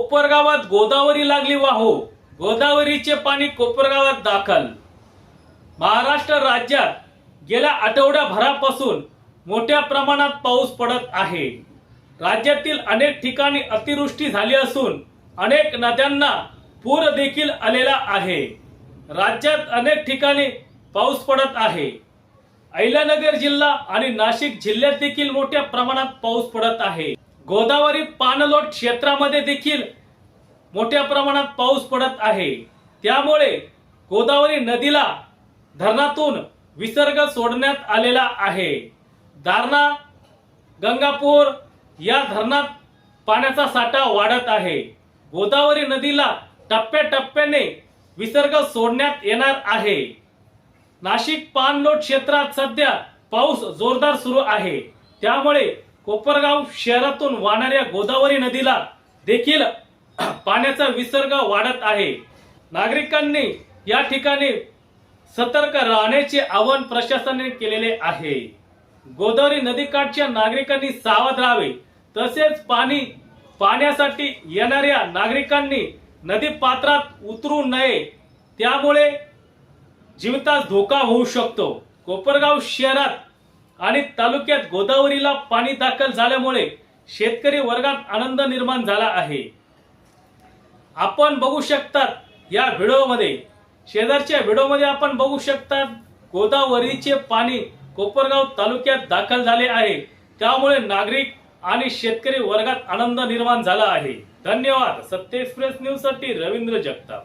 कोपरगावात गोदावरी लागली वाहू, गोदावरीचे पाणी कोपरगावात दाखल। महाराष्ट्र राज्यात गेल्या आठवड्याभरापासून मोठ्या प्रमाणात पाऊस पडत आहे। राज्यातील अनेक ठिकाणी अतिवृष्टी झाली असून अनेक नद्यांना पूर देखील आलेला आहे। राज्यात अनेक ठिकाणी पाऊस पडत आहे। अहिल्यानगर जिल्हा आणि नाशिक जिल्ह्यात देखील मोठ्या प्रमाणात पाऊस पडत आहे। गोदावरी पाणलोट क्षेत्रामध्ये देखील मोठ्या प्रमाणात पाऊस पडत आहे। त्यामुळे गोदावरी नदीला धरणातून विसर्ग सोडण्यात आलेला आहे। दारणा, गंगापूर या धरणात पाण्याचा साठा वाढत आहे। गोदावरी नदीला टप्प्याटप्प्याने विसर्ग सोडण्यात येणार आहे। नाशिक पाणलोट क्षेत्रात सध्या पाऊस जोरदार सुरू आहे। त्यामुळे कोपरगाव शहरातून वाहणाऱ्या गोदावरी नदीला देखील पाण्याचा विसर्ग वाढत आहे। नागरिकांनी या ठिकाणी सतर्क राहण्याचे आवाहन प्रशासनाने केलेले आहे। गोदावरी नदीकाठच्या नागरिकांनी सावध राहावे, तसेच पाण्यासाठी येणाऱ्या नागरिकांनी नदी पात्रात उतरू नये, त्यामुळे जीवितास धोका होऊ शकतो। कोपरगाव शहरात आणि तालुक्यात गोदावरीला पाणी दाखल झाल्यामुळे शेतकरी वर्गात आनंद निर्माण झाला आहे। आपण बघू शकतात या व्हिडिओमध्ये, शेजारच्या व्हिडिओमध्ये आपण बघू शकतात गोदावरीचे पाणी कोपरगाव तालुक्यात दाखल झाले आहे। त्यामुळे नागरिक आणि शेतकरी वर्गात आनंद निर्माण झाला आहे। धन्यवाद। सत्य एक्सप्रेस न्यूज साठी रवींद्र जगताप।